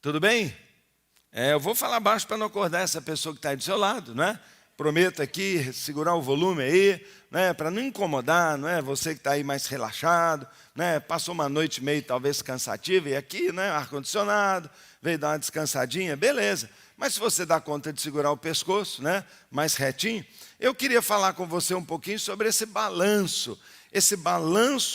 Tudo bem? Eu vou falar baixo para não acordar essa pessoa que está aí do seu lado, não é? Prometo aqui segurar o volume aí, né, para não incomodar, não é? Você que está aí mais relaxado, né? Passou uma noite meio talvez cansativa e aqui, né, ar-condicionado, veio dar uma descansadinha, beleza. Mas se você dá conta de segurar o pescoço, né, mais retinho, eu queria falar com você um pouquinho sobre esse balanço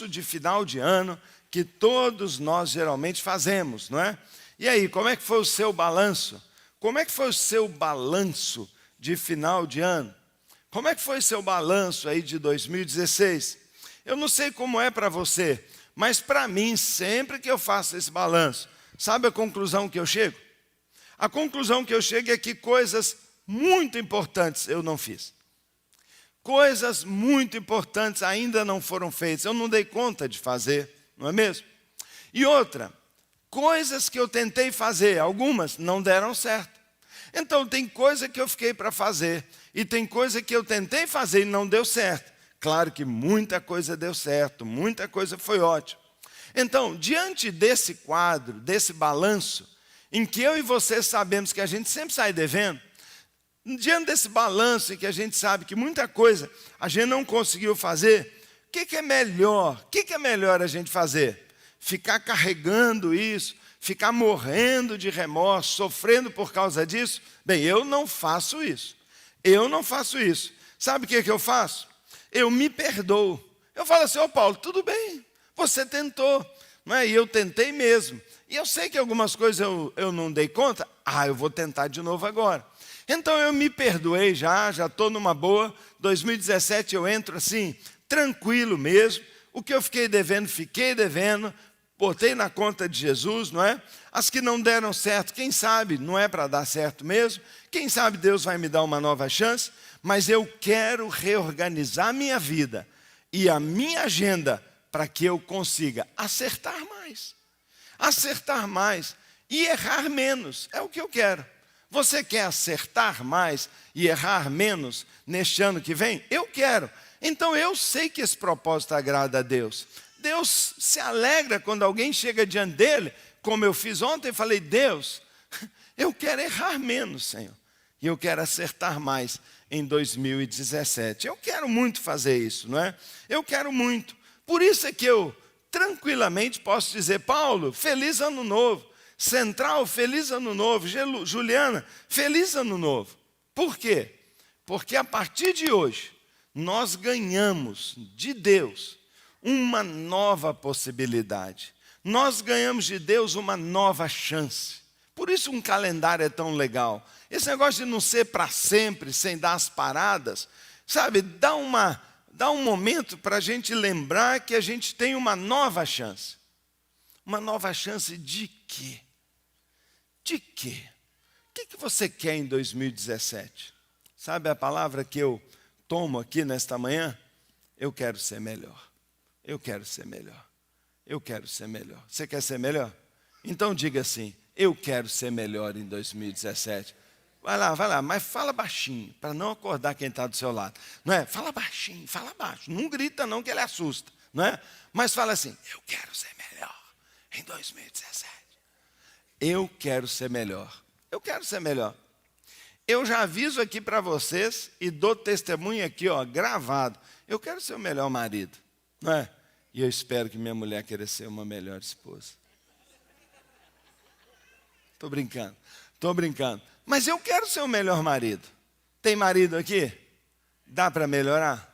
de final de ano que todos nós geralmente fazemos, não é? E aí, como é que foi o seu balanço? Como é que foi o seu balanço de final de ano? Como é que foi o seu balanço aí de 2016? Eu não sei como é para você, mas para mim, sempre que eu faço esse balanço, sabe a conclusão que eu chego? A conclusão que eu chego é que coisas muito importantes eu não fiz. Coisas muito importantes ainda não foram feitas, eu não dei conta de fazer, não é mesmo? E outra, coisas que eu tentei fazer, algumas não deram certo. Então tem coisa que eu fiquei para fazer e tem coisa que eu tentei fazer e não deu certo. Claro que muita coisa deu certo, muita coisa foi ótima. Então, diante desse quadro, desse balanço, em que eu e você sabemos que a gente sempre sai devendo, diante desse balanço em que a gente sabe que muita coisa a gente não conseguiu fazer, o que é melhor? O que é melhor a gente fazer? Ficar carregando isso, ficar morrendo de remorso, sofrendo por causa disso? Bem, eu não faço isso. Eu não faço isso. Sabe o que eu faço? Eu me perdoo. Eu falo assim, Paulo, tudo bem, você tentou, não é? E eu tentei mesmo. E eu sei que algumas coisas eu não dei conta, eu vou tentar de novo agora. Então eu me perdoei já estou numa boa. 2017 eu entro assim, tranquilo mesmo. O que eu fiquei devendo, botei na conta de Jesus, não é? As que não deram certo, quem sabe não é para dar certo mesmo. Quem sabe Deus vai me dar uma nova chance. Mas eu quero reorganizar a minha vida e a minha agenda para que eu consiga acertar mais e errar menos. É o que eu quero. Você quer acertar mais e errar menos neste ano que vem? Eu quero. Então eu sei que esse propósito agrada a Deus. Deus se alegra quando alguém chega diante dele, como eu fiz ontem, e falei, Deus, eu quero errar menos, Senhor. E eu quero acertar mais em 2017. Eu quero muito fazer isso, não é? Eu quero muito. Por isso é que eu tranquilamente posso dizer, Paulo, feliz ano novo. Central, feliz ano novo. Juliana, feliz ano novo. Por quê? Porque a partir de hoje, nós ganhamos de Deus uma nova possibilidade. Nós ganhamos de Deus uma nova chance. Por isso um calendário é tão legal. Esse negócio de não ser para sempre, sem dar as paradas, sabe, dá um momento para a gente lembrar que a gente tem uma nova chance. Uma nova chance de quê? De quê? O que você quer em 2017? Sabe a palavra que eu tomo aqui nesta manhã? Eu quero ser melhor. Eu quero ser melhor. Eu quero ser melhor. Você quer ser melhor? Então diga assim, eu quero ser melhor em 2017. Vai lá, mas fala baixinho, para não acordar quem está do seu lado. Não é? Fala baixinho, fala baixo. Não grita não que ele assusta, não é? Mas fala assim, eu quero ser melhor em 2017. Eu quero ser melhor. Eu quero ser melhor. Eu já aviso aqui para vocês e dou testemunho aqui, gravado. Eu quero ser o melhor marido, não é? E eu espero que minha mulher queira ser uma melhor esposa. Estou brincando. Mas eu quero ser o melhor marido. Tem marido aqui? Dá para melhorar?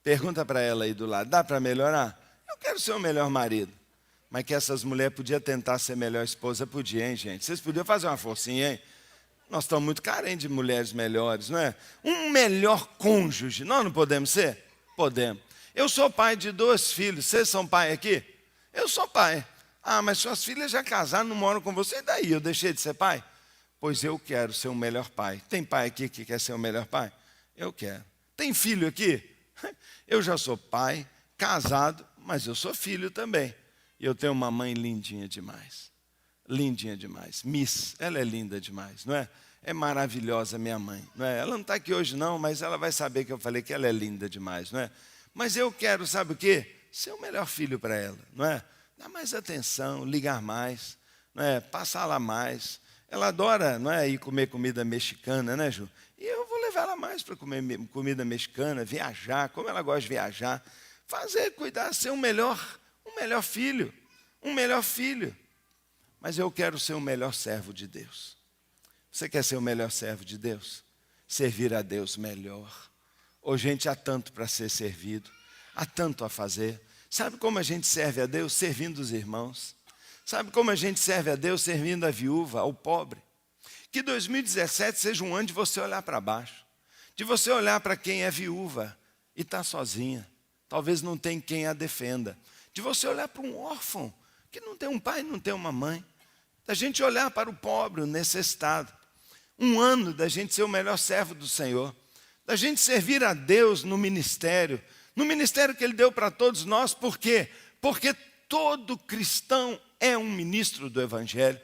Pergunta para ela aí do lado, dá para melhorar? Eu quero ser o melhor marido. Mas que essas mulheres podiam tentar ser melhor esposa, podia, hein, gente? Vocês podiam fazer uma forcinha, hein? Nós estamos muito carentes de mulheres melhores, não é? Um melhor cônjuge, nós não podemos ser? Podemos. Eu sou pai de 2 filhos, vocês são pai aqui? Eu sou pai. Mas suas filhas já casaram, não moram com você, e daí? Eu deixei de ser pai? Pois eu quero ser o melhor pai. Tem pai aqui que quer ser o melhor pai? Eu quero. Tem filho aqui? Eu já sou pai, casado, mas eu sou filho também. E eu tenho uma mãe lindinha demais. Lindinha demais. Miss, ela é linda demais, não é? É maravilhosa minha mãe, não é? Ela não está aqui hoje não, mas ela vai saber que eu falei que ela é linda demais, não é? Mas eu quero, sabe o quê? Ser o melhor filho para ela, não é? Dar mais atenção, ligar mais, né, passar lá mais. Ela adora, não é, ir comer comida mexicana, né, Ju? E eu vou levar ela mais para comer comida mexicana, viajar, como ela gosta de viajar. Fazer, cuidar, ser um melhor filho. Um melhor filho. Mas eu quero ser o melhor servo de Deus. Você quer ser o melhor servo de Deus? Servir a Deus melhor. Ô, gente, há tanto para ser servido. Há tanto a fazer. Sabe como a gente serve a Deus? Servindo os irmãos. Sabe como a gente serve a Deus? Servindo a viúva, ao pobre. Que 2017 seja um ano de você olhar para baixo. De você olhar para quem é viúva e está sozinha. Talvez não tenha quem a defenda. De você olhar para um órfão que não tem um pai, não tem uma mãe. Da gente olhar para o pobre, o necessitado. Um ano da gente ser o melhor servo do Senhor. Da gente servir a Deus no ministério. No ministério que Ele deu para todos nós. Por quê? Porque todo cristão é um ministro do Evangelho.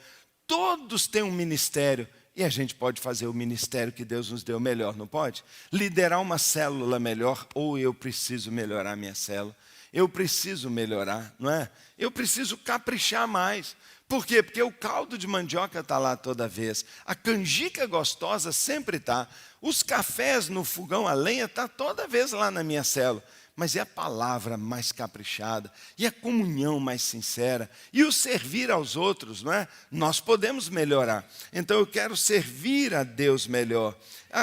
Todos têm um ministério. E a gente pode fazer o ministério que Deus nos deu melhor, não pode? Liderar uma célula melhor, ou eu preciso melhorar minha célula. Eu preciso melhorar, não é? Eu preciso caprichar mais. Por quê? Porque o caldo de mandioca está lá toda vez. A canjica gostosa sempre está. Os cafés no fogão a lenha está toda vez lá na minha célula. Mas é a palavra mais caprichada, e a comunhão mais sincera, e o servir aos outros, não é? Nós podemos melhorar. Então eu quero servir a Deus melhor.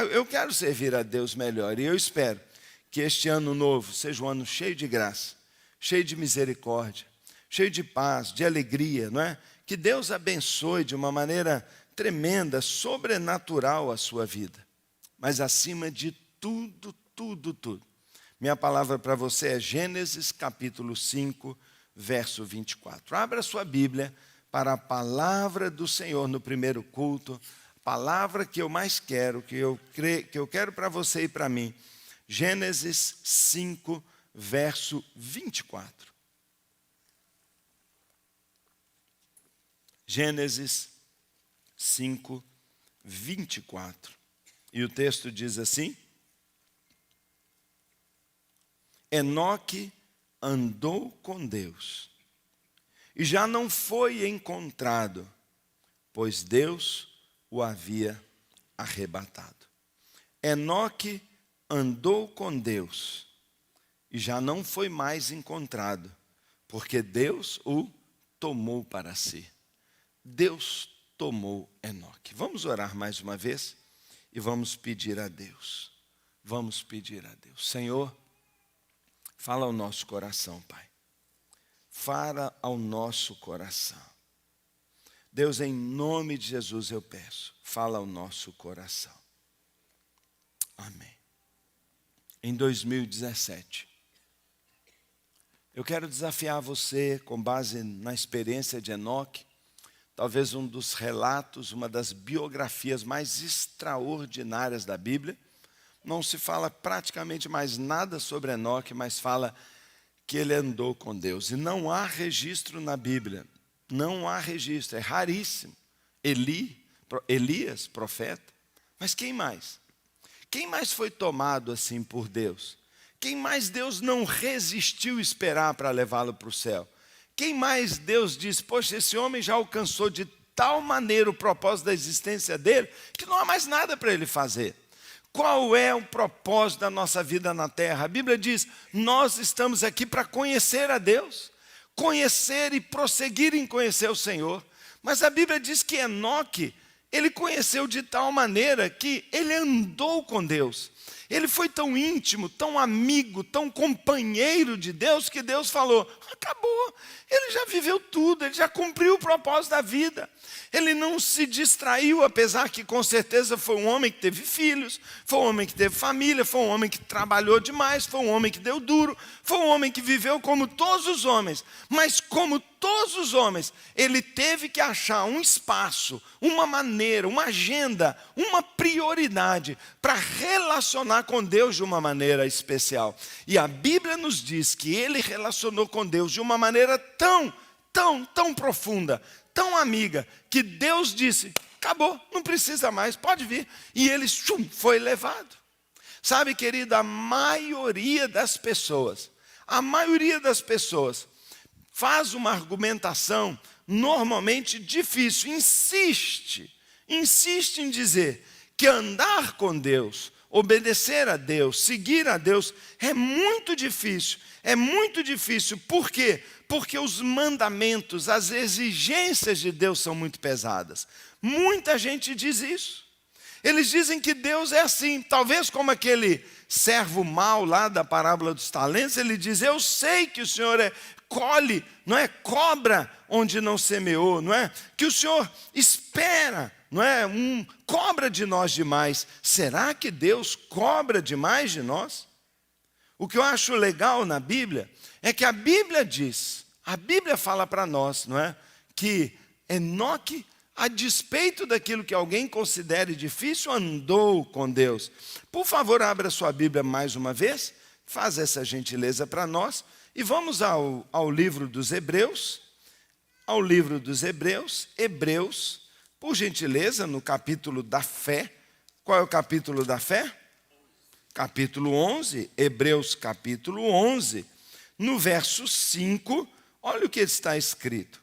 Eu quero servir a Deus melhor, e eu espero que este ano novo seja um ano cheio de graça, cheio de misericórdia, cheio de paz, de alegria, não é? Que Deus abençoe de uma maneira tremenda, sobrenatural a sua vida. Mas acima de tudo, minha palavra para você é Gênesis capítulo 5, verso 24. Abra sua Bíblia para a palavra do Senhor no primeiro culto, a palavra que eu mais quero, que eu quero para você e para mim. Gênesis 5, verso 24. Gênesis 5, 24. E o texto diz assim: Enoque andou com Deus e já não foi encontrado, pois Deus o havia arrebatado. Enoque andou com Deus e já não foi mais encontrado, porque Deus o tomou para si. Deus tomou Enoque. Vamos orar mais uma vez e vamos pedir a Deus. Vamos pedir a Deus. Senhor, fala ao nosso coração, Pai. Fala ao nosso coração. Deus, em nome de Jesus eu peço, fala ao nosso coração. Amém. Em 2017, eu quero desafiar você, com base na experiência de Enoque, talvez um dos relatos, uma das biografias mais extraordinárias da Bíblia. Não se fala praticamente mais nada sobre Enoque, mas fala que ele andou com Deus. E não registro na Bíblia, não há registro, é raríssimo. Elias, profeta, mas quem mais? Quem mais foi tomado assim por Deus? Quem mais Deus não resistiu esperar para levá-lo para o céu? Quem mais Deus diz, poxa, esse homem já alcançou de tal maneira o propósito da existência dele, que não há mais nada para ele fazer. Qual é o propósito da nossa vida na terra? A Bíblia diz, nós estamos aqui para conhecer a Deus, conhecer e prosseguir em conhecer o Senhor. Mas a Bíblia diz que Enoque, ele conheceu de tal maneira que ele andou com Deus. Ele foi tão íntimo, tão amigo, tão companheiro de Deus, que Deus falou, acabou. Ele já viveu tudo, ele já cumpriu o propósito da vida. Ele não se distraiu, apesar que com certeza foi um homem que teve filhos, foi um homem que teve família, foi um homem que trabalhou demais, foi um homem que deu duro, foi um homem que viveu como todos os homens. Mas como todos os homens, ele teve que achar um espaço, uma maneira, uma agenda, uma prioridade para relacionar com Deus de uma maneira especial. E a Bíblia nos diz que ele relacionou com Deus de uma maneira tão profunda, tão amiga, que Deus disse, acabou, não precisa mais, pode vir. E ele foi levado. Sabe, querida, a maioria das pessoas faz uma argumentação normalmente difícil, insiste em dizer que andar com Deus, obedecer a Deus, seguir a Deus é muito difícil. É muito difícil. Por quê? Porque os mandamentos, as exigências de Deus são muito pesadas. Muita gente diz isso. Eles dizem que Deus é assim, talvez como aquele servo mau lá da parábola dos talentos, ele diz: eu sei que o Senhor colhe, não é? Cobra onde não semeou, não é? Que o Senhor espera, não é? Cobra de nós demais. Será que Deus cobra demais de nós? O que eu acho legal na Bíblia é que a Bíblia diz, a Bíblia fala para nós, não é? Que Enoque, a despeito daquilo que alguém considere difícil, andou com Deus. Por favor, abra sua Bíblia mais uma vez, faz essa gentileza para nós, e vamos ao livro dos Hebreus, Hebreus, por gentileza, no capítulo da fé. Qual é o capítulo da fé? Capítulo 11, Hebreus capítulo 11, no verso 5, olha o que está escrito.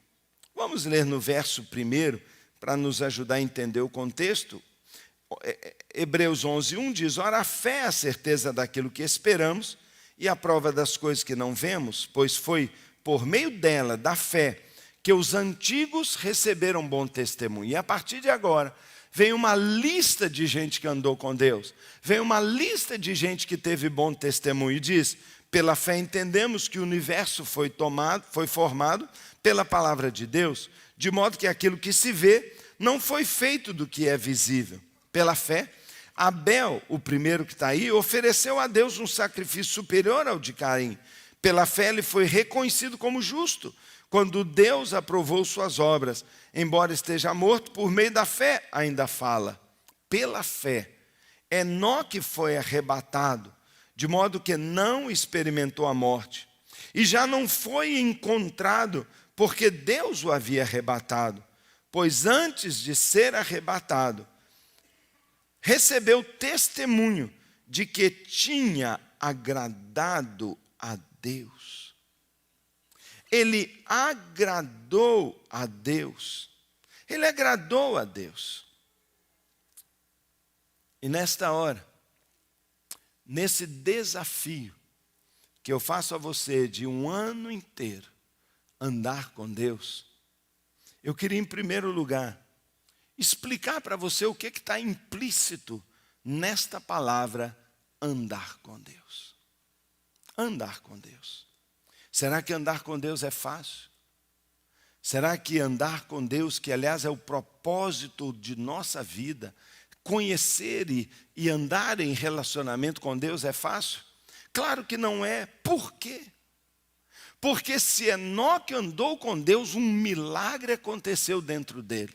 Vamos ler no verso 1, para nos ajudar a entender o contexto. Hebreus 11, 1 diz: ora, a fé é a certeza daquilo que esperamos e a prova das coisas que não vemos, pois foi por meio dela, da fé, que os antigos receberam bom testemunho. E a partir de agora, vem uma lista de gente que andou com Deus. Vem uma lista de gente que teve bom testemunho. E diz: pela fé entendemos que o universo foi formado pela palavra de Deus, de modo que aquilo que se vê não foi feito do que é visível. Pela fé, Abel, o primeiro que está aí, ofereceu a Deus um sacrifício superior ao de Caim. Pela fé ele foi reconhecido como justo, quando Deus aprovou suas obras. Embora esteja morto, por meio da fé ainda fala. Pela fé, Enoque foi arrebatado, de modo que não experimentou a morte. E já não foi encontrado, porque Deus o havia arrebatado. Pois antes de ser arrebatado, recebeu testemunho de que tinha agradado a Deus. Ele agradou a Deus. Ele agradou a Deus. E nesta hora, nesse desafio que eu faço a você de um ano inteiro andar com Deus, eu queria, em primeiro lugar, explicar para você o que está implícito nesta palavra andar com Deus. Andar com Deus. Será que andar com Deus é fácil? Será que andar com Deus, que aliás é o propósito de nossa vida, conhecer e andar em relacionamento com Deus é fácil? Claro que não é. Por quê? Porque se Enoque andou com Deus, um milagre aconteceu dentro dele.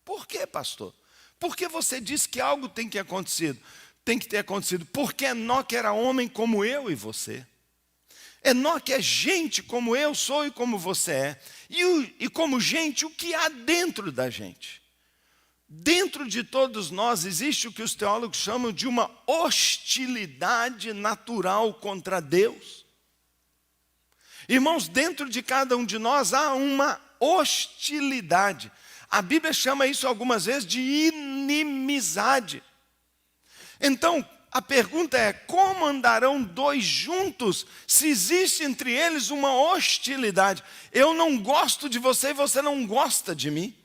Por quê, pastor? Porque você disse que algo tem que ter acontecido. Porque Enoque era homem como eu e você. Enoque é gente como eu sou e como você é. E como gente, o que há dentro da gente? Dentro de todos nós existe o que os teólogos chamam de uma hostilidade natural contra Deus. Irmãos, dentro de cada um de nós há uma hostilidade. A Bíblia chama isso algumas vezes de inimizade. Então, a pergunta é: como andarão dois juntos se existe entre eles uma hostilidade? Eu não gosto de você e você não gosta de mim.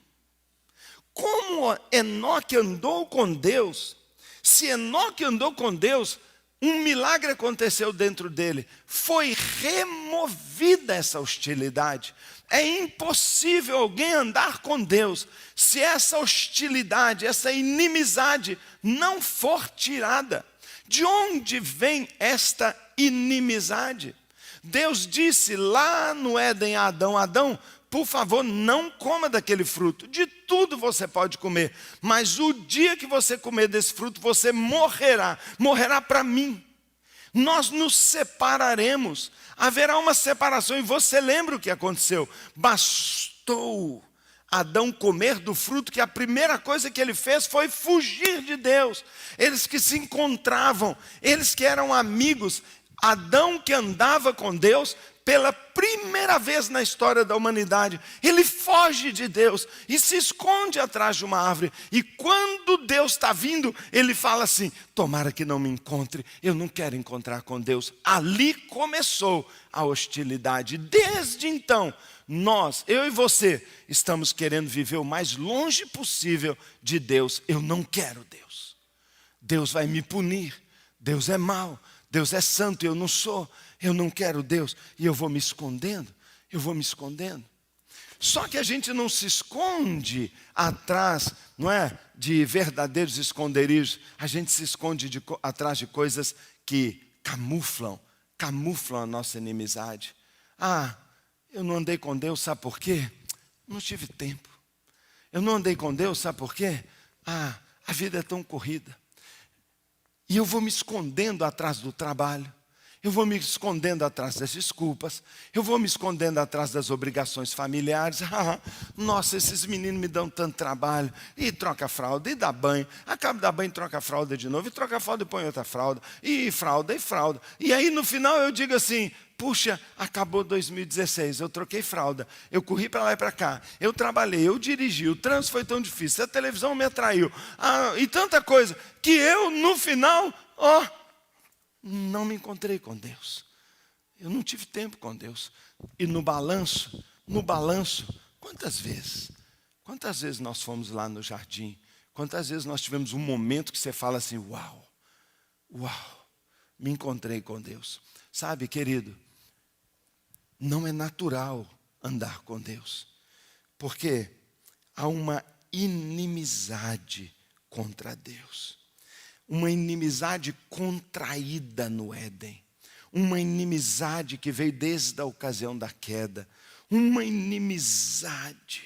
Como Enoque andou com Deus? Se Enoque andou com Deus, um milagre aconteceu dentro dele. Foi removida essa hostilidade. É impossível alguém andar com Deus se essa hostilidade, essa inimizade não for tirada. De onde vem esta inimizade? Deus disse lá no Éden a Adão: Adão, por favor, não coma daquele fruto. De tudo você pode comer, mas o dia que você comer desse fruto, você morrerá. Morrerá para mim. Nós nos separaremos. Haverá uma separação. E você lembra o que aconteceu? Bastou Adão comer do fruto, que a primeira coisa que ele fez foi fugir de Deus. Eles que se encontravam, eles que eram amigos, Adão que andava com Deus, pela primeira vez na história da humanidade, ele foge de Deus e se esconde atrás de uma árvore. E quando Deus está vindo, ele fala assim: tomara que não me encontre, eu não quero encontrar com Deus. Ali começou a hostilidade. Desde então, nós, eu e você, estamos querendo viver o mais longe possível de Deus. Eu não quero Deus. Deus vai me punir. Deus é mau. Deus é santo, eu não sou. Eu não quero Deus. E eu vou me escondendo. Eu vou me escondendo. Só que a gente não se esconde atrás, não é, de verdadeiros esconderijos. A gente se esconde atrás de coisas que camuflam a nossa inimizade. Ah, eu não andei com Deus, sabe por quê? Não tive tempo. Eu não andei com Deus, sabe por quê? Ah, a vida é tão corrida. E eu vou me escondendo atrás do trabalho. Eu vou me escondendo atrás das desculpas. Eu vou me escondendo atrás das obrigações familiares. Nossa, esses meninos me dão tanto trabalho. E troca a fralda, e dá banho. Acaba de dar banho, troca a fralda de novo. E troca a fralda e põe outra fralda. E fralda, e fralda. E aí no final eu digo assim: puxa, acabou 2016, eu troquei fralda, eu corri para lá e para cá, eu trabalhei, eu dirigi, o trânsito foi tão difícil, a televisão me atraiu, e tanta coisa, que eu no final, não me encontrei com Deus. Eu não tive tempo com Deus. E no balanço, quantas vezes nós fomos lá no jardim? Quantas vezes nós tivemos um momento que você fala assim: uau, me encontrei com Deus. Sabe, querido, não é natural andar com Deus, porque há uma inimizade contra Deus. Uma inimizade contraída no Éden. Uma inimizade que veio desde a ocasião da queda. Uma inimizade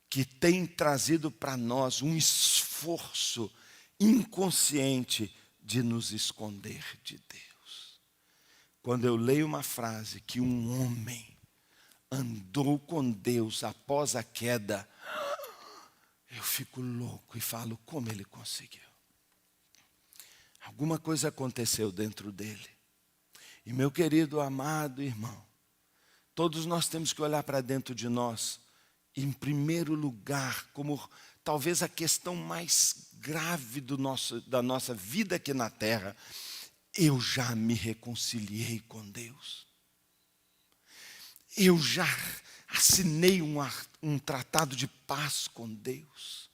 que tem trazido para nós um esforço inconsciente de nos esconder de Deus. Quando eu leio uma frase que um homem andou com Deus após a queda, eu fico louco e falo: como ele conseguiu? Alguma coisa aconteceu dentro dele. E meu querido, amado irmão, todos nós temos que olhar para dentro de nós, em primeiro lugar, como talvez a questão mais grave da nossa vida aqui na terra. Eu já me reconciliei com Deus. Eu já assinei um tratado de paz com Deus.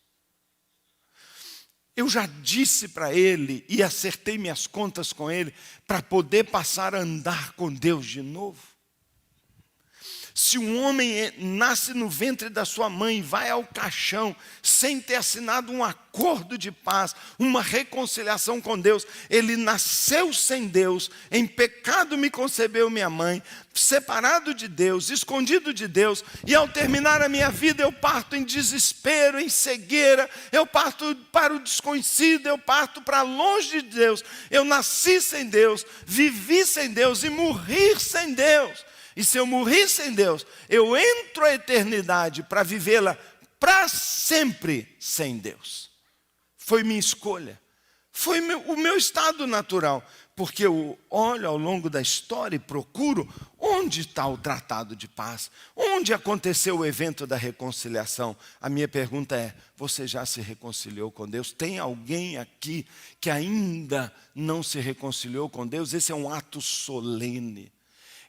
Eu já disse para Ele e acertei minhas contas com Ele para poder passar a andar com Deus de novo. Se um homem nasce no ventre da sua mãe e vai ao caixão sem ter assinado um acordo de paz, uma reconciliação com Deus, ele nasceu sem Deus, em pecado me concebeu minha mãe, separado de Deus, escondido de Deus, e ao terminar a minha vida eu parto em desespero, em cegueira, eu parto para o desconhecido, eu parto para longe de Deus. Eu nasci sem Deus, vivi sem Deus e morri sem Deus. E se eu morri sem Deus, eu entro a eternidade para vivê-la para sempre sem Deus. Foi minha escolha. Foi o meu estado natural. Porque eu olho ao longo da história e procuro onde está o tratado de paz. Onde aconteceu o evento da reconciliação. A minha pergunta é: você já se reconciliou com Deus? Tem alguém aqui que ainda não se reconciliou com Deus? Esse é um ato solene.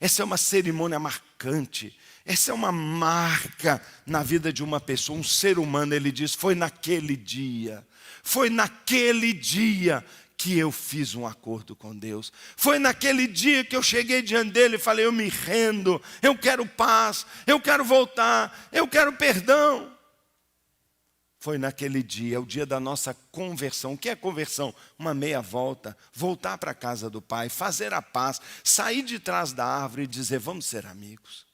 Essa é uma cerimônia marcante. Essa é uma marca na vida de uma pessoa, um ser humano. Ele diz: foi naquele dia que eu fiz um acordo com Deus. Foi naquele dia que eu cheguei diante dele e falei: eu me rendo, eu quero paz, eu quero voltar, eu quero perdão. Foi naquele dia, é o dia da nossa conversão. O que é conversão? Uma meia volta, voltar para a casa do Pai, fazer a paz, sair de trás da árvore e dizer: vamos ser amigos.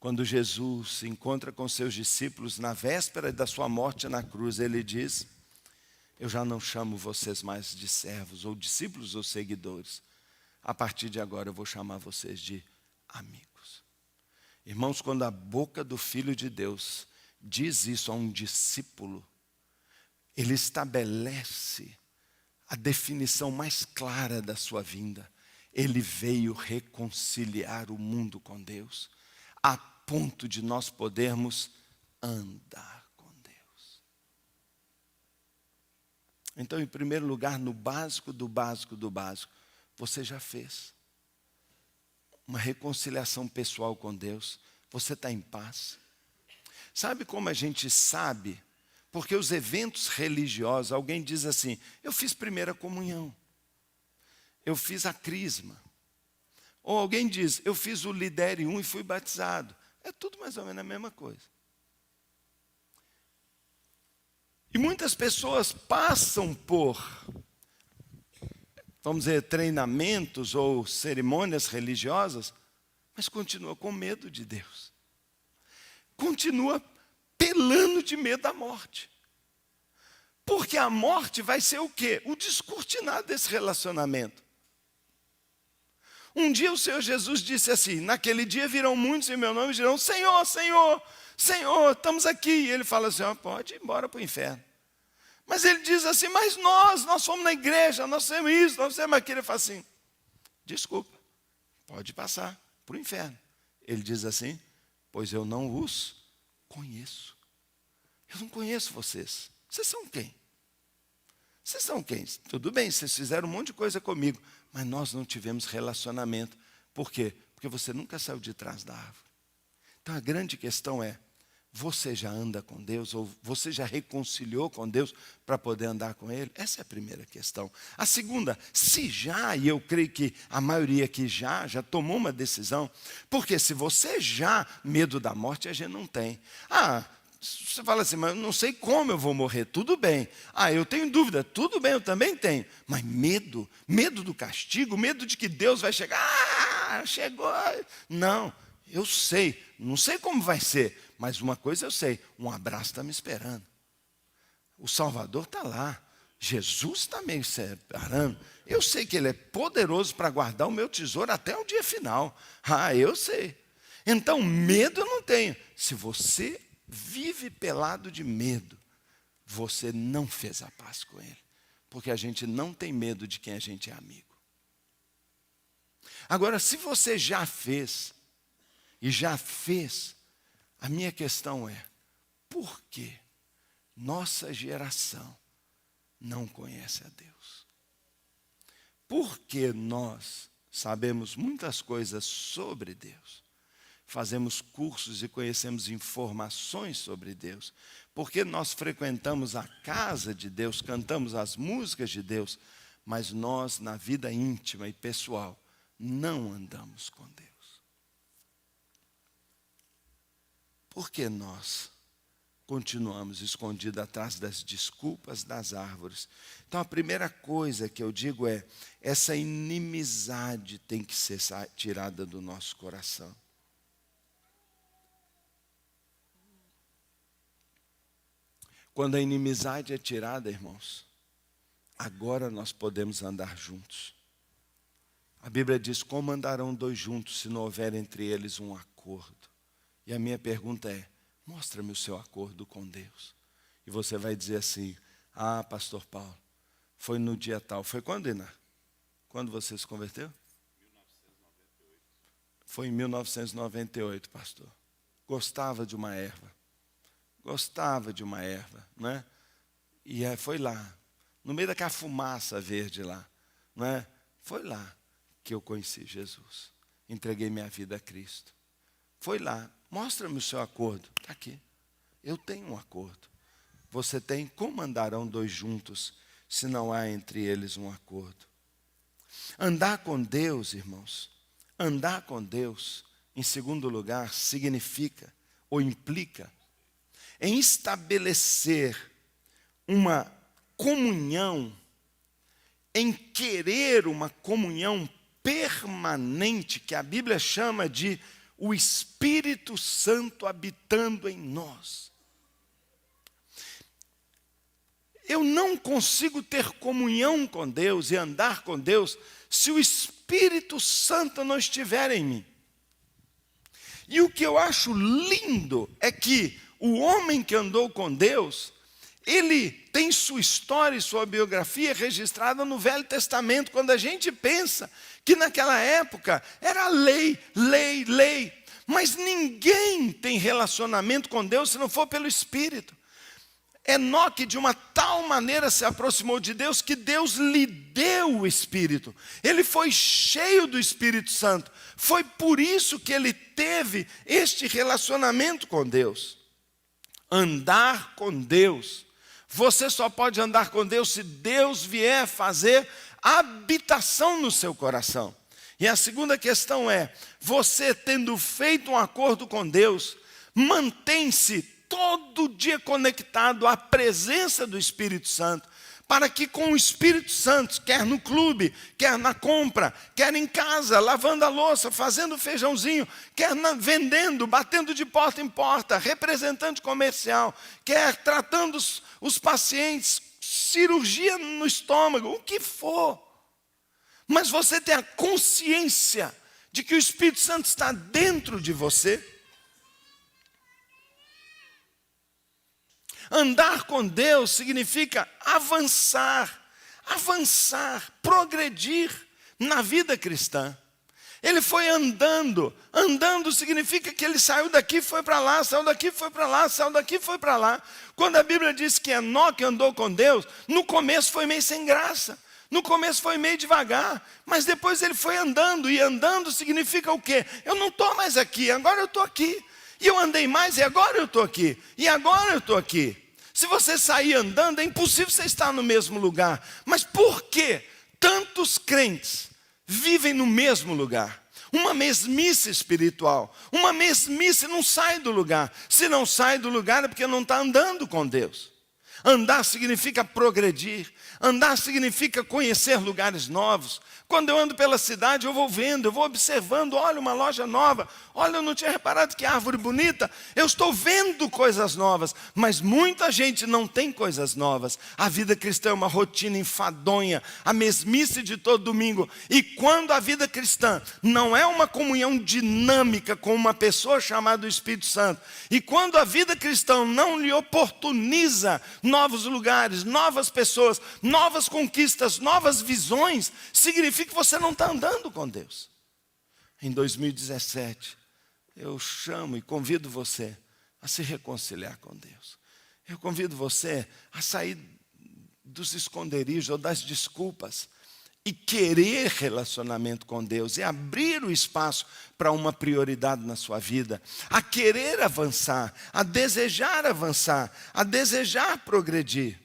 Quando Jesus se encontra com seus discípulos na véspera da sua morte na cruz, ele diz: eu já não chamo vocês mais de servos, ou discípulos, ou seguidores. A partir de agora eu vou chamar vocês de amigos. Irmãos, quando a boca do Filho de Deus diz isso a um discípulo, ele estabelece a definição mais clara da sua vinda. Ele veio reconciliar o mundo com Deus, a ponto de nós podermos andar com Deus. Então, em primeiro lugar, no básico do básico do básico, você já fez uma reconciliação pessoal com Deus. Você está em paz. Sabe como a gente sabe? Porque os eventos religiosos, alguém diz assim, eu fiz primeira comunhão, eu fiz a crisma. Ou alguém diz, eu fiz o Lidere 1 e fui batizado. É tudo mais ou menos a mesma coisa. E muitas pessoas passam por, vamos dizer, treinamentos ou cerimônias religiosas, mas continua com medo de Deus. Continua pelando de medo da morte. Porque a morte vai ser o quê? O descortinar desse relacionamento. Um dia o Senhor Jesus disse assim, naquele dia virão muitos em meu nome e dirão, Senhor, Senhor, Senhor, estamos aqui. E ele fala assim, pode ir embora para o inferno. Mas ele diz assim, mas nós fomos na igreja, nós temos isso, nós temos aquilo. Ele fala assim, desculpa, pode passar para o inferno. Ele diz assim, pois eu não os conheço. Eu não conheço vocês. Vocês são quem? Vocês são quem? Tudo bem, vocês fizeram um monte de coisa comigo, mas nós não tivemos relacionamento. Por quê? Porque você nunca saiu de trás da árvore. Então a grande questão é, você já anda com Deus, ou você já reconciliou com Deus para poder andar com Ele? Essa é a primeira questão. A segunda, se já, e eu creio que a maioria aqui já tomou uma decisão, porque se você já, medo da morte a gente não tem. Você fala assim, mas eu não sei como eu vou morrer, tudo bem. Eu tenho dúvida, tudo bem, eu também tenho. Mas medo do castigo, medo de que Deus vai chegar, chegou. Não, eu sei, não sei como vai ser, mas uma coisa eu sei, um abraço está me esperando. O Salvador está lá, Jesus está me esperando. Eu sei que Ele é poderoso para guardar o meu tesouro até o dia final. Eu sei. Então, medo eu não tenho. Se você vive pelado de medo, você não fez a paz com Ele. Porque a gente não tem medo de quem a gente é amigo. Agora, se você já fez, a minha questão é, por que nossa geração não conhece a Deus? Por que nós sabemos muitas coisas sobre Deus? Fazemos cursos e conhecemos informações sobre Deus. Porque nós frequentamos a casa de Deus, cantamos as músicas de Deus, mas nós, na vida íntima e pessoal, não andamos com Deus. Por que nós continuamos escondidos atrás das desculpas das árvores? Então, a primeira coisa que eu digo é, essa inimizade tem que ser tirada do nosso coração. Quando a inimizade é tirada, irmãos, agora nós podemos andar juntos. A Bíblia diz, como andarão dois juntos se não houver entre eles um acordo? E a minha pergunta é, mostra-me o seu acordo com Deus. E você vai dizer assim, pastor Paulo, foi no dia tal. Foi quando, Iná? Quando você se converteu? 1998. Foi em 1998, pastor. Gostava de uma erva, né? E foi lá, no meio daquela fumaça verde lá, né? Foi lá que eu conheci Jesus. Entreguei minha vida a Cristo. Foi lá, mostra-me o seu acordo. Está aqui, eu tenho um acordo. Você tem, como andarão dois juntos, se não há entre eles um acordo? Andar com Deus, irmãos, andar com Deus, em segundo lugar, significa, ou implica, em estabelecer uma comunhão, em querer uma comunhão permanente, que a Bíblia chama de o Espírito Santo habitando em nós. Eu não consigo ter comunhão com Deus e andar com Deus se o Espírito Santo não estiver em mim. E o que eu acho lindo é que o homem que andou com Deus, Ele tem sua história e sua biografia registrada no Velho Testamento. Quando a gente pensa que naquela época era lei, lei, lei. Mas ninguém tem relacionamento com Deus se não for pelo Espírito. Enoque de uma tal maneira se aproximou de Deus que Deus lhe deu o Espírito. Ele foi cheio do Espírito Santo. Foi por isso que ele teve este relacionamento com Deus. Andar com Deus. Você só pode andar com Deus se Deus vier fazer habitação no seu coração. E a segunda questão é, você tendo feito um acordo com Deus, mantém-se todo dia conectado à presença do Espírito Santo, para que com o Espírito Santo, quer no clube, quer na compra, quer em casa, lavando a louça, fazendo feijãozinho, quer vendendo, batendo de porta em porta, representante comercial, quer tratando os pacientes, cirurgia no estômago, o que for. Mas você tem a consciência de que o Espírito Santo está dentro de você. Andar com Deus significa avançar, progredir na vida cristã. Ele foi andando significa que ele saiu daqui e foi para lá, saiu daqui e foi para lá, saiu daqui e foi para lá. Quando a Bíblia diz que Enoque andou com Deus, no começo foi meio sem graça, no começo foi meio devagar, mas depois ele foi andando, e andando significa o quê? Eu não estou mais aqui, agora eu estou aqui. E eu andei mais e agora eu estou aqui, e agora eu estou aqui. Se você sair andando, é impossível você estar no mesmo lugar. Mas por que tantos crentes vivem no mesmo lugar? Uma mesmice espiritual, uma mesmice, não sai do lugar. Se não sai do lugar é porque não está andando com Deus. Andar significa progredir, andar significa conhecer lugares novos. Quando eu ando pela cidade, eu vou vendo, eu vou observando, olha uma loja nova, olha, eu não tinha reparado que árvore bonita, eu estou vendo coisas novas, mas muita gente não tem coisas novas. A vida cristã é uma rotina enfadonha, a mesmice de todo domingo. E quando a vida cristã não é uma comunhão dinâmica com uma pessoa chamada Espírito Santo, e quando a vida cristã não lhe oportuniza novos lugares, novas pessoas, novas conquistas, novas visões, significa que você não está andando com Deus. Em 2017, eu chamo e convido você a se reconciliar com Deus. Eu convido você a sair dos esconderijos ou das desculpas e querer relacionamento com Deus, e abrir o espaço para uma prioridade na sua vida, a querer avançar, a desejar progredir.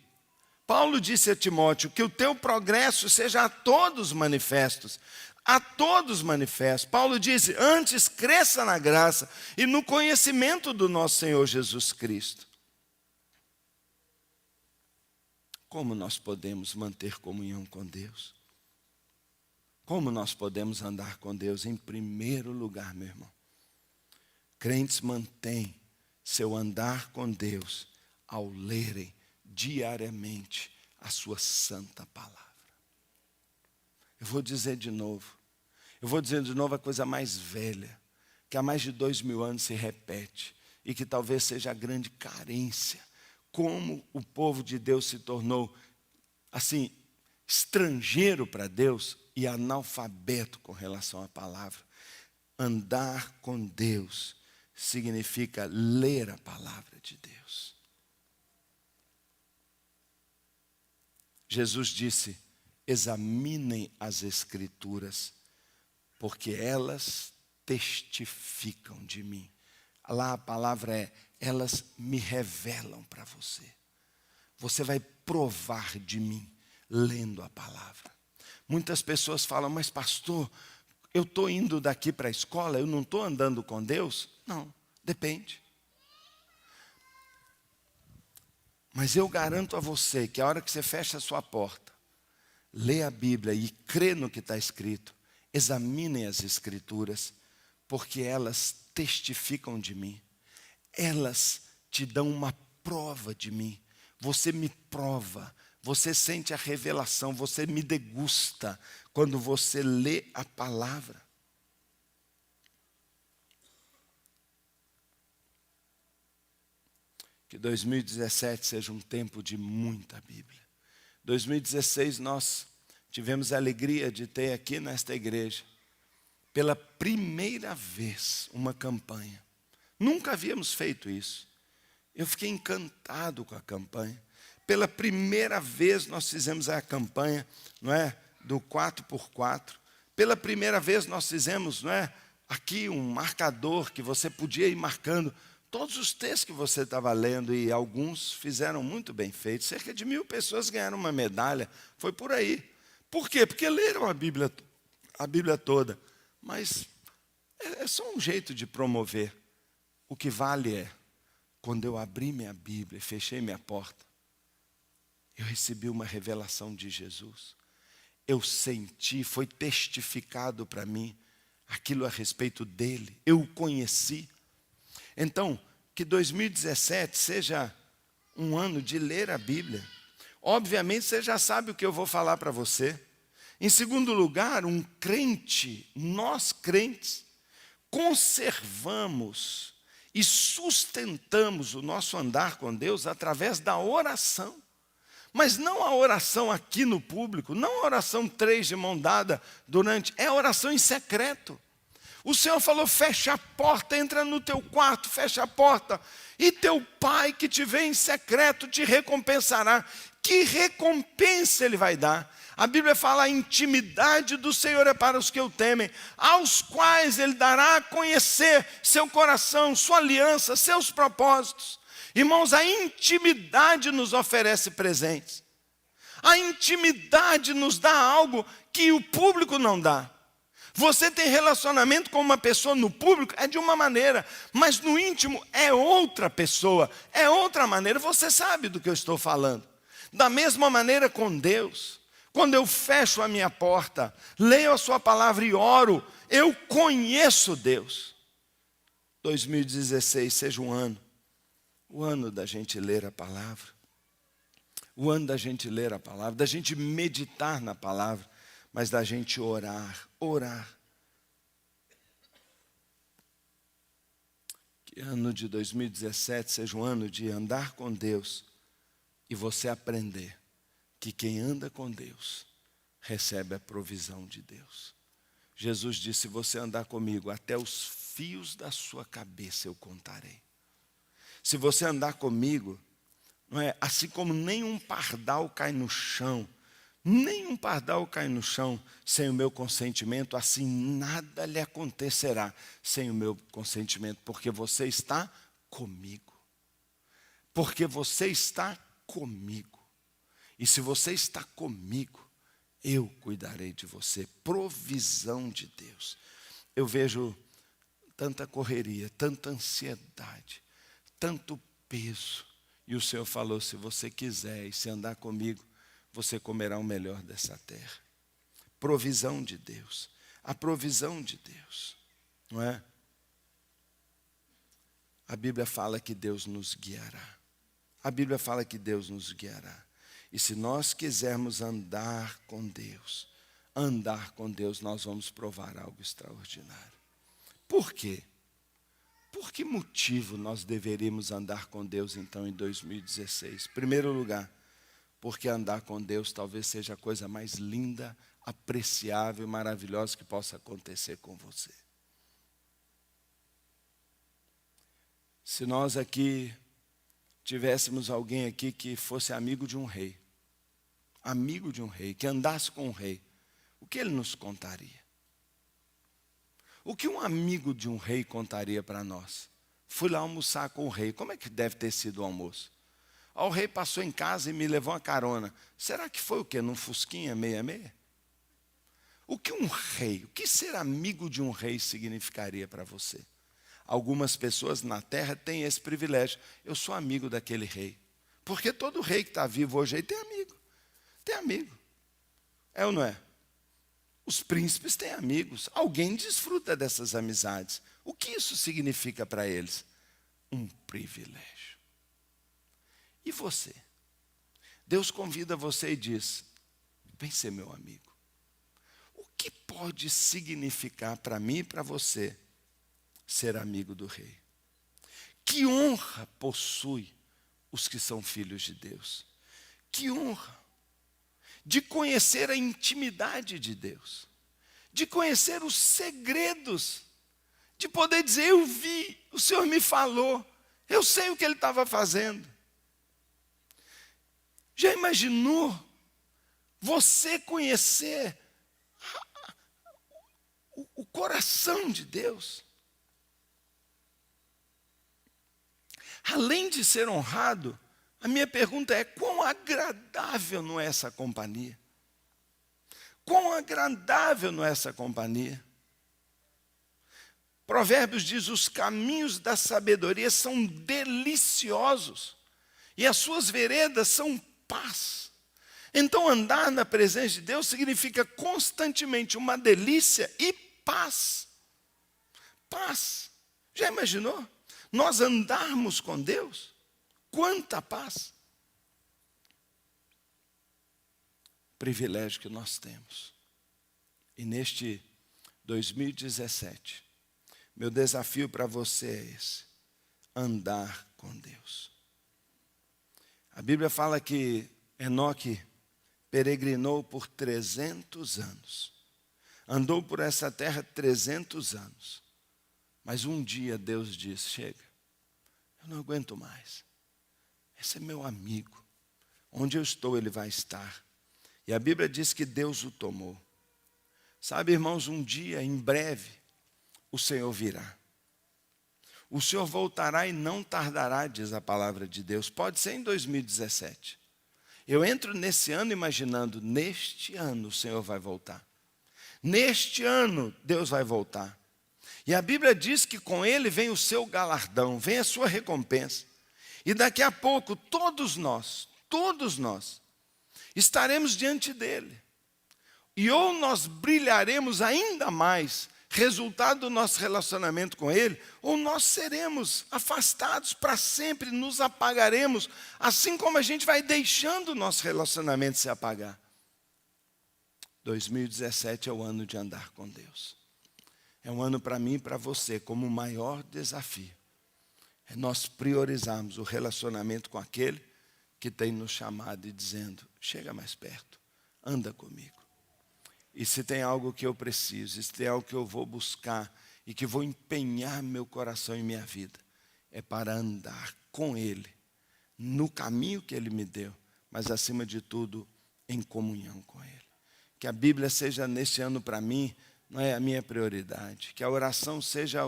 Paulo disse a Timóteo que o teu progresso seja a todos manifestos. A todos manifestos. Paulo disse, antes cresça na graça e no conhecimento do nosso Senhor Jesus Cristo. Como nós podemos manter comunhão com Deus? Como nós podemos andar com Deus? Em primeiro lugar, meu irmão, crentes mantêm seu andar com Deus ao lerem diariamente a sua santa palavra. Eu vou dizer de novo a coisa mais velha, que há mais de 2000 anos se repete, e que talvez seja a grande carência, como o povo de Deus se tornou, assim, estrangeiro para Deus e analfabeto com relação à palavra. Andar com Deus significa ler a palavra de Deus. Jesus disse, examinem as Escrituras, porque elas testificam de mim. Lá a palavra é, elas me revelam para você. Você vai provar de mim, lendo a palavra. Muitas pessoas falam, mas pastor, eu estou indo daqui para a escola, eu não estou andando com Deus? Não, depende. Mas eu garanto a você que a hora que você fecha a sua porta, lê a Bíblia e crê no que está escrito, examinem as Escrituras, porque elas testificam de mim. Elas te dão uma prova de mim. Você me prova, você sente a revelação, você me degusta quando você lê a palavra. Que 2017 seja um tempo de muita Bíblia. 2016 nós tivemos a alegria de ter aqui nesta igreja, pela primeira vez, uma campanha. Nunca havíamos feito isso. Eu fiquei encantado com a campanha. Pela primeira vez nós fizemos a campanha, não é, do 4x4. Pela primeira vez nós fizemos, não é, aqui um marcador que você podia ir marcando todos os textos que você estava lendo, e alguns fizeram muito bem feito. Cerca de 1000 pessoas ganharam uma medalha. Foi por aí. Por quê? Porque leram a Bíblia toda. Mas é só um jeito de promover. O que vale é, quando eu abri minha Bíblia e fechei minha porta, eu recebi uma revelação de Jesus. Eu senti, foi testificado para mim aquilo a respeito dele. Eu o conheci. Então, que 2017 seja um ano de ler a Bíblia. Obviamente, você já sabe o que eu vou falar para você. Em segundo lugar, um crente, nós crentes, conservamos e sustentamos o nosso andar com Deus através da oração. Mas não a oração aqui no público, não a oração 3 de mão dada é a oração em secreto. O Senhor falou, fecha a porta, entra no teu quarto, fecha a porta, e teu pai que te vê em secreto te recompensará. Que recompensa ele vai dar? A Bíblia fala, a intimidade do Senhor é para os que o temem, aos quais ele dará a conhecer seu coração, sua aliança, seus propósitos. Irmãos, a intimidade nos oferece presentes. A intimidade nos dá algo que o público não dá. Você tem relacionamento com uma pessoa no público, é de uma maneira, mas no íntimo é outra pessoa, é outra maneira. Você sabe do que eu estou falando. Da mesma maneira com Deus, quando eu fecho a minha porta, leio a sua palavra e oro, eu conheço Deus. 2016 seja um ano, o ano da gente ler a palavra, o ano da gente ler a palavra, da gente meditar na palavra, mas da gente orar. Que ano de 2017 seja um ano de andar com Deus e você aprender que quem anda com Deus recebe a provisão de Deus. Jesus disse, se você andar comigo, até os fios da sua cabeça eu contarei. Se você andar comigo, não é, assim como nenhum pardal cai no chão, nenhum pardal cai no chão sem o meu consentimento, assim nada lhe acontecerá sem o meu consentimento, porque você está comigo. Porque você está comigo. E se você está comigo, eu cuidarei de você. Provisão de Deus. Eu vejo tanta correria, tanta ansiedade, tanto peso. E o Senhor falou, se você quiser e se andar comigo, você comerá o melhor dessa terra. Provisão de Deus. A provisão de Deus. Não é? A Bíblia fala que Deus nos guiará. A Bíblia fala que Deus nos guiará. E se nós quisermos andar com Deus, nós vamos provar algo extraordinário. Por quê? Por que motivo nós deveríamos andar com Deus então em 2016? Primeiro lugar, porque andar com Deus talvez seja a coisa mais linda, apreciável e maravilhosa que possa acontecer com você. Se nós aqui tivéssemos alguém aqui que fosse amigo de um rei, que andasse com um rei, o que ele nos contaria? O que um amigo de um rei contaria para nós? Fui lá almoçar com o rei, como é que deve ter sido o almoço? O rei passou em casa e me levou uma carona. Será que foi o quê? Num Fusquinha 66? O que ser amigo de um rei significaria para você? Algumas pessoas na terra têm esse privilégio. Eu sou amigo daquele rei. Porque todo rei que está vivo hoje aí tem amigo. Tem amigo. É ou não é? Os príncipes têm amigos. Alguém desfruta dessas amizades. O que isso significa para eles? Um privilégio. E você? Deus convida você e diz, vem ser meu amigo. O que pode significar para mim e para você ser amigo do rei? Que honra possui os que são filhos de Deus. Que honra de conhecer a intimidade de Deus, de conhecer os segredos, de poder dizer: eu vi, o Senhor me falou, eu sei o que Ele estava fazendo. Já imaginou você conhecer o coração de Deus? Além de ser honrado, a minha pergunta é: quão agradável não é essa companhia? Quão agradável não é essa companhia? Provérbios diz: os caminhos da sabedoria são deliciosos, e as suas veredas são paz. Então andar na presença de Deus significa constantemente uma delícia e paz. Paz. Já imaginou? Nós andarmos com Deus? Quanta paz! Privilégio que nós temos. E neste 2017, meu desafio para você é esse: andar com Deus. A Bíblia fala que Enoque peregrinou por 300 anos. Andou por essa terra 300 anos. Mas um dia Deus disse: chega, eu não aguento mais. Esse é meu amigo. Onde eu estou, ele vai estar. E a Bíblia diz que Deus o tomou. Sabe, irmãos, um dia, em breve, o Senhor virá. O Senhor voltará e não tardará, diz a palavra de Deus. Pode ser em 2017. Eu entro nesse ano imaginando: neste ano o Senhor vai voltar. Neste ano Deus vai voltar. E a Bíblia diz que com Ele vem o seu galardão, vem a sua recompensa. E daqui a pouco todos nós estaremos diante dEle. E ou nós brilharemos ainda mais, resultado do nosso relacionamento com Ele, ou nós seremos afastados para sempre, nos apagaremos, assim como a gente vai deixando o nosso relacionamento se apagar. 2017 é o ano de andar com Deus. É um ano para mim e para você, como o maior desafio é nós priorizarmos o relacionamento com aquele que tem nos chamado e dizendo: chega mais perto, anda comigo. E se tem algo que eu preciso, se tem algo que eu vou buscar e que vou empenhar meu coração e minha vida, é para andar com Ele, no caminho que Ele me deu, mas acima de tudo, em comunhão com Ele. Que a Bíblia seja neste ano para mim, não é a minha prioridade. Que a oração seja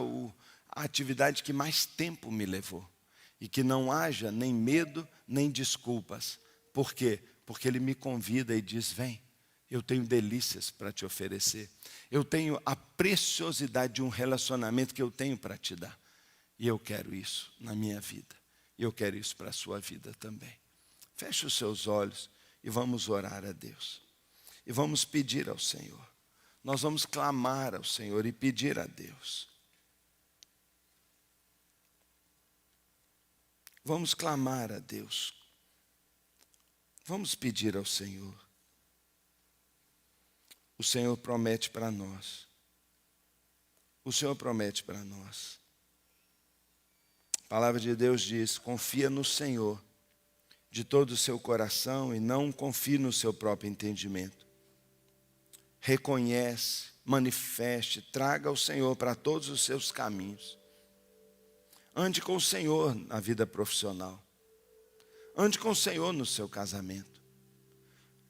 a atividade que mais tempo me levou. E que não haja nem medo, nem desculpas. Por quê? Porque Ele me convida e diz: vem, eu tenho delícias para te oferecer. Eu tenho a preciosidade de um relacionamento que eu tenho para te dar. E eu quero isso na minha vida. E eu quero isso para a sua vida também. Feche os seus olhos e vamos orar a Deus. E vamos pedir ao Senhor. Nós vamos clamar ao Senhor e pedir a Deus. Vamos clamar a Deus. Vamos pedir ao Senhor. O Senhor promete para nós. O Senhor promete para nós. A palavra de Deus diz: confia no Senhor de todo o seu coração e não confie no seu próprio entendimento. Reconhece, manifeste, traga o Senhor para todos os seus caminhos. Ande com o Senhor na vida profissional. Ande com o Senhor no seu casamento.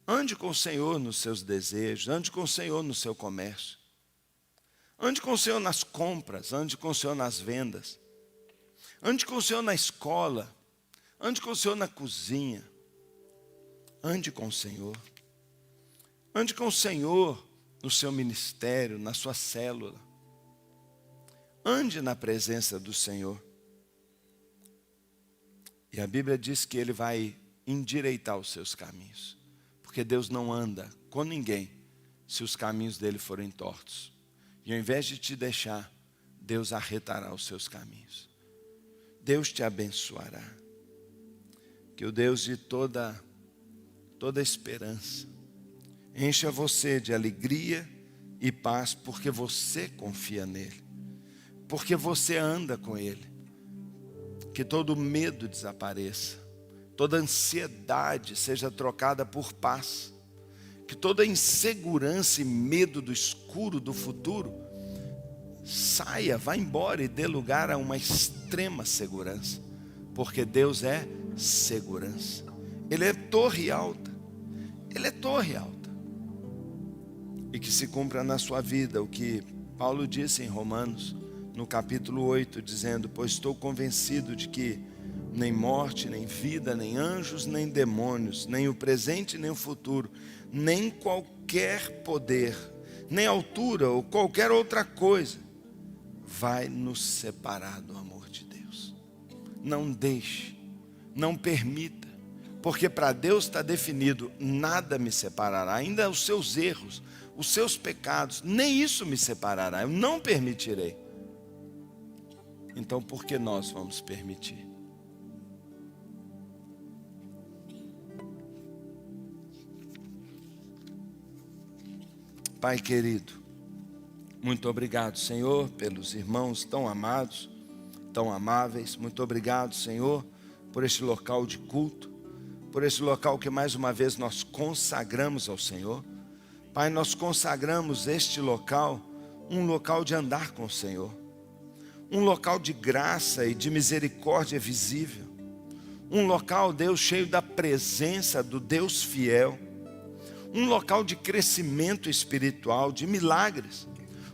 Ande com o Senhor nos seus desejos. Ande com o Senhor no seu comércio. Ande com o Senhor nas compras. Ande com o Senhor nas vendas. Ande com o Senhor na escola. Ande com o Senhor na cozinha. Ande com o Senhor. Ande com o Senhor no seu ministério, na sua célula. Ande na presença do Senhor. E a Bíblia diz que Ele vai endireitar os seus caminhos. Porque Deus não anda com ninguém se os caminhos dele forem tortos. E ao invés de te deixar, Deus arretará os seus caminhos. Deus te abençoará. Que o Deus de toda esperança encha você de alegria e paz, porque você confia nele, porque você anda com ele. Que todo medo desapareça, toda ansiedade seja trocada por paz. Que toda insegurança e medo do escuro do futuro saia, vá embora e dê lugar a uma extrema segurança. Porque Deus é segurança. Ele é torre alta. Ele é torre alta. E que se cumpra na sua vida o que Paulo disse em Romanos, no capítulo 8, dizendo: pois estou convencido de que nem morte, nem vida, nem anjos, nem demônios, nem o presente, nem o futuro, nem qualquer poder, nem altura ou qualquer outra coisa vai nos separar do amor de Deus. Não deixe, não permita, porque para Deus está definido: nada me separará, ainda os seus erros, os seus pecados, nem isso me separará, eu não permitirei. Então por que nós vamos permitir? Pai querido, muito obrigado, Senhor, pelos irmãos tão amados, tão amáveis. Muito obrigado, Senhor, por este local de culto, por este local que mais uma vez nós consagramos ao Senhor. Pai, nós consagramos este local, um local de andar com o Senhor, um local de graça e de misericórdia visível, um local, Deus, cheio da presença do Deus fiel, um local de crescimento espiritual, de milagres,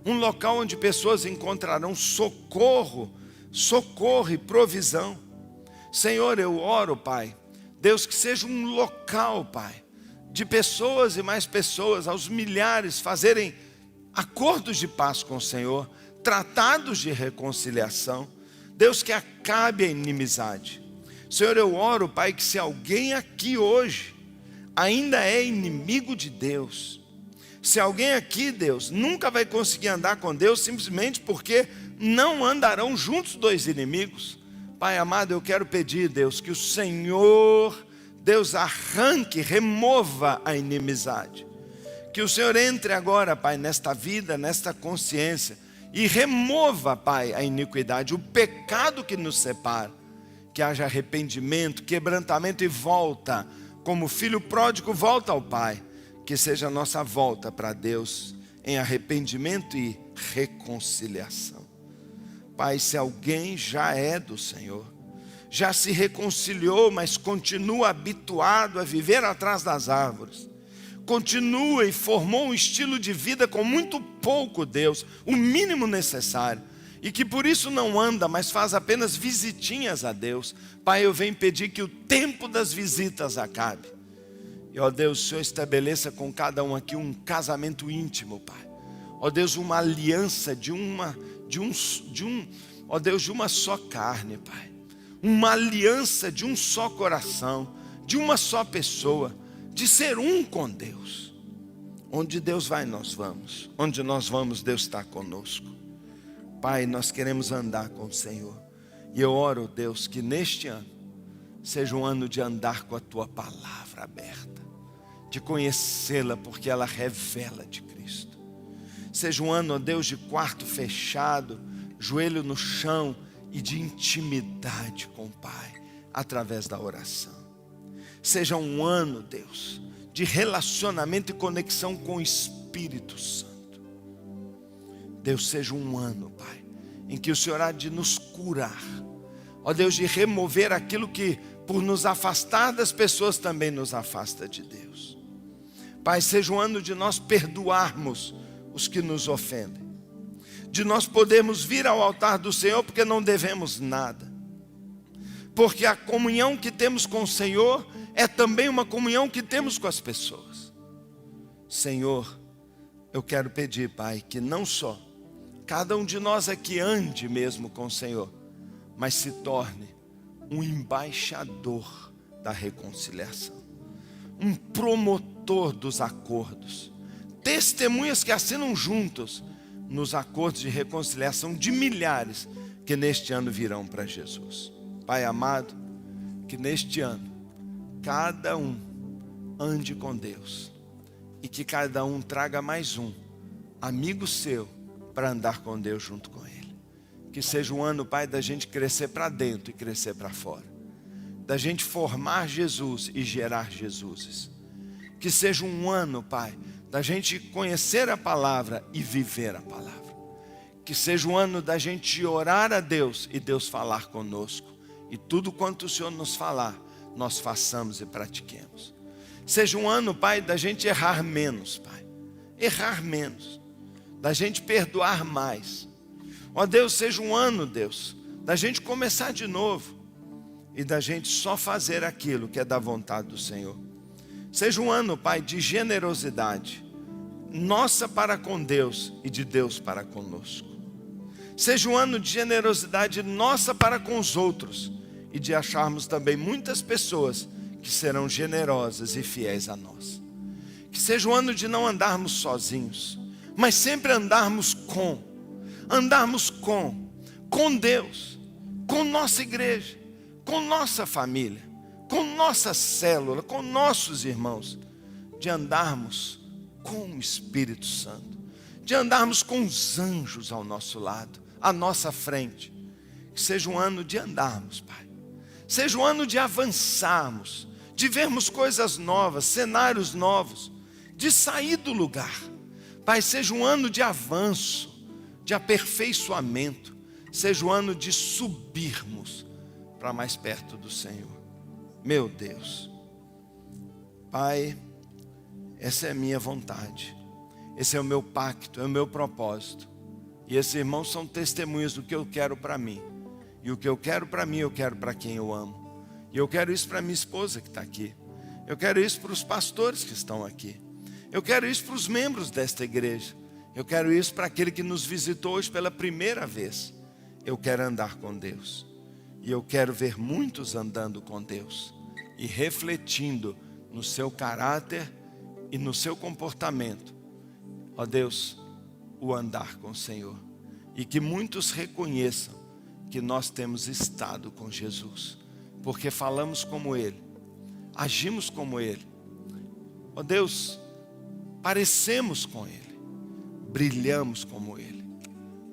um local onde pessoas encontrarão socorro e provisão. Senhor, eu oro, Pai, Deus, que seja um local, Pai, de pessoas e mais pessoas, aos milhares, fazerem acordos de paz com o Senhor, tratados de reconciliação. Deus, que acabe a inimizade. Senhor, eu oro, Pai, que se alguém aqui hoje ainda é inimigo de Deus, se alguém aqui, Deus, nunca vai conseguir andar com Deus, simplesmente porque não andarão juntos dois inimigos. Pai amado, eu quero pedir, Deus, que o Senhor, Deus, arranque, remova a inimizade. Que o Senhor entre agora, Pai, nesta vida, nesta consciência, e remova, Pai, a iniquidade, o pecado que nos separa. Que haja arrependimento, quebrantamento e volta, como o filho pródigo volta ao Pai. Que seja a nossa volta para Deus em arrependimento e reconciliação. Pai, se alguém já é do Senhor, já se reconciliou, mas continua habituado a viver atrás das árvores, continua e formou um estilo de vida com muito pouco Deus, o mínimo necessário, e que por isso não anda, mas faz apenas visitinhas a Deus. Pai, eu venho pedir que o tempo das visitas acabe. E, ó Deus, o Senhor estabeleça com cada um aqui um casamento íntimo, Pai. Ó Deus, uma aliança de uma só carne, Pai. Uma aliança de um só coração, de uma só pessoa, de ser um com Deus. Onde Deus vai, nós vamos. Onde nós vamos, Deus está conosco. Pai, nós queremos andar com o Senhor. E eu oro, Deus, que neste ano seja um ano de andar com a Tua palavra aberta, de conhecê-la porque ela revela de Cristo. Seja um ano, ó Deus, de quarto fechado, joelho no chão e de intimidade com o Pai, através da oração. Seja um ano, Deus, de relacionamento e conexão com o Espírito Santo. Deus, seja um ano, Pai, em que o Senhor há de nos curar, ó Deus, de remover aquilo que por nos afastar das pessoas também nos afasta de Deus. Pai, seja um ano de nós perdoarmos os que nos ofendem, de nós podermos vir ao altar do Senhor porque não devemos nada, porque a comunhão que temos com o Senhor é também uma comunhão que temos com as pessoas. Senhor, eu quero pedir, Pai, que não só cada um de nós aqui ande mesmo com o Senhor, mas se torne um embaixador da reconciliação, um promotor dos acordos, testemunhas que assinam juntos nos acordos de reconciliação de milhares que neste ano virão para Jesus. Pai amado, que neste ano cada um ande com Deus e que cada um traga mais um amigo seu para andar com Deus junto com Ele. Que seja um ano, Pai, da gente crescer para dentro e crescer para fora. da gente formar Jesus e gerar Jesuses. Que seja um ano, Pai, da gente conhecer a palavra e viver a palavra. Que seja um ano da gente orar a Deus e Deus falar conosco. E tudo quanto o Senhor nos falar, nós façamos e pratiquemos. Seja um ano, Pai, da gente errar menos, Pai. Errar menos. Da gente perdoar mais. Ó Deus, seja um ano, Deus, da gente começar de novo. E da gente só fazer aquilo que é da vontade do Senhor. Seja um ano, Pai, de generosidade. Nossa para com Deus e de Deus para conosco. Seja um ano de generosidade nossa para com os outros. E de acharmos também muitas pessoas que serão generosas e fiéis a nós. Que seja um ano de não andarmos sozinhos, mas sempre andarmos com Deus, com nossa igreja, com nossa família, com nossa célula, com nossos irmãos, de andarmos com o Espírito Santo, de andarmos com os anjos ao nosso lado, à nossa frente. Que seja um ano de andarmos, Pai. Seja um ano de avançarmos, de vermos coisas novas, cenários novos, de sair do lugar. Pai, seja um ano de avanço, de aperfeiçoamento. Seja um ano de subirmos para mais perto do Senhor. Meu Deus. Pai, essa é a minha vontade. Esse é o meu pacto, é o meu propósito. E esses irmãos são testemunhas do que eu quero para mim. E o que eu quero para mim, eu quero para quem eu amo. E eu quero isso para minha esposa que está aqui. Eu quero isso para os pastores que estão aqui. Eu quero isso para os membros desta igreja. Eu quero isso para aquele que nos visitou hoje pela primeira vez. Eu quero andar com Deus. E eu quero ver muitos andando com Deus. E refletindo no seu caráter e no seu comportamento. Ó Deus, o andar com o Senhor. E que muitos reconheçam que nós temos estado com Jesus. Porque falamos como Ele. Agimos como Ele. Ó Deus, parecemos com Ele. Brilhamos como Ele.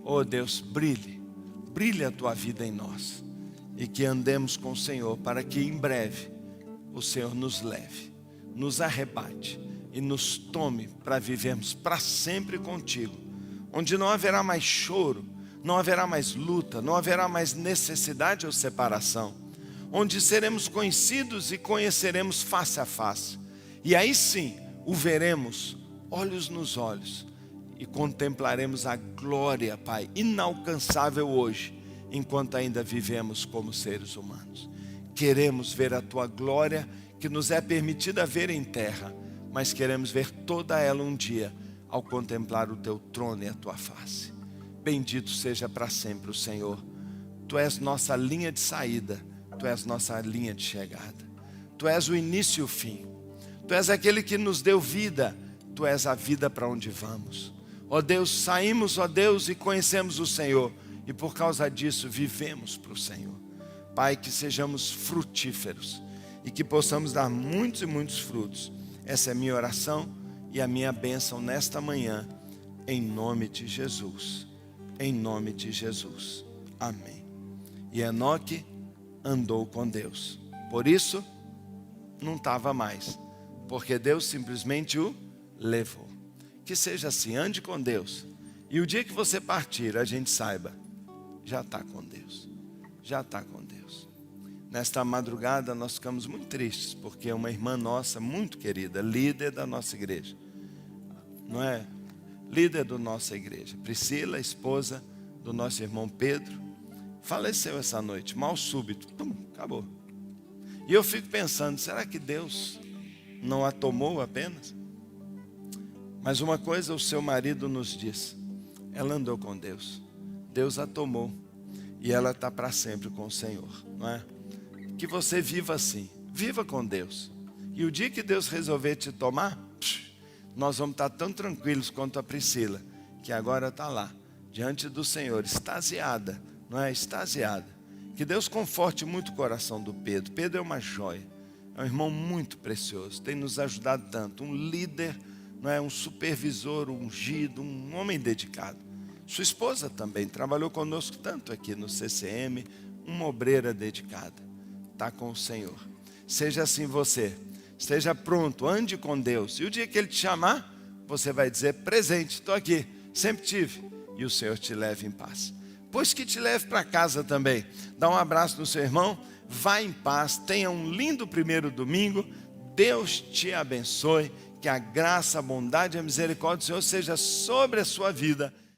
Ó Deus, brilhe a Tua vida em nós. E que andemos com o Senhor para que em breve o Senhor nos leve, nos arrebate e nos tome para vivermos para sempre contigo. Onde não haverá mais choro, não haverá mais luta, não haverá mais necessidade ou separação. Onde seremos conhecidos e conheceremos face a face. E aí sim, o veremos olhos nos olhos. E contemplaremos a glória, Pai, inalcançável hoje, enquanto ainda vivemos como seres humanos. Queremos ver a Tua glória, que nos é permitida ver em terra, mas queremos ver toda ela um dia, ao contemplar o Teu trono e a Tua face. Bendito seja para sempre o Senhor. Tu és nossa linha de saída, Tu és nossa linha de chegada. Tu és o início e o fim. Tu és aquele que nos deu vida, Tu és a vida para onde vamos. Ó Deus, saímos, ó Deus, e conhecemos o Senhor. E por causa disso vivemos para o Senhor. Pai, que sejamos frutíferos e que possamos dar muitos e muitos frutos. Essa é a minha oração e a minha bênção nesta manhã, em nome de Jesus. Em nome de Jesus. Amém. E Enoque andou com Deus. Por isso, não estava mais. Porque Deus simplesmente o levou. Que seja assim, ande com Deus. E o dia que você partir, a gente saiba, já está com Deus. Já está com Deus. Nesta madrugada nós ficamos muito tristes, porque uma irmã nossa, muito querida, líder da nossa igreja, não é? Líder da nossa igreja, Priscila, esposa do nosso irmão Pedro, faleceu essa noite, mal súbito, acabou. E eu fico pensando, será que Deus não a tomou apenas? Mas uma coisa o seu marido nos diz, ela andou com Deus, Deus a tomou e ela está para sempre com o Senhor, não é? Que você viva assim, viva com Deus. E o dia que Deus resolver te tomar, nós vamos estar tão tranquilos quanto a Priscila, que agora está lá, diante do Senhor, extasiada, não é? Extasiada. Que Deus conforte muito o coração do Pedro. Pedro é uma joia, é um irmão muito precioso, tem nos ajudado tanto, um líder, não é? Um supervisor ungido, um homem dedicado. Sua esposa também trabalhou conosco tanto aqui no CCM, uma obreira dedicada. está com o Senhor. Seja assim você. Esteja pronto, ande com Deus. E o dia que Ele te chamar, você vai dizer: presente, estou aqui, sempre tive. E o Senhor te leve em paz. Pois que te leve para casa também. Dá um abraço no seu irmão, vá em paz, tenha um lindo primeiro domingo. Deus te abençoe, que a graça, a bondade e a misericórdia do Senhor seja sobre a sua vida.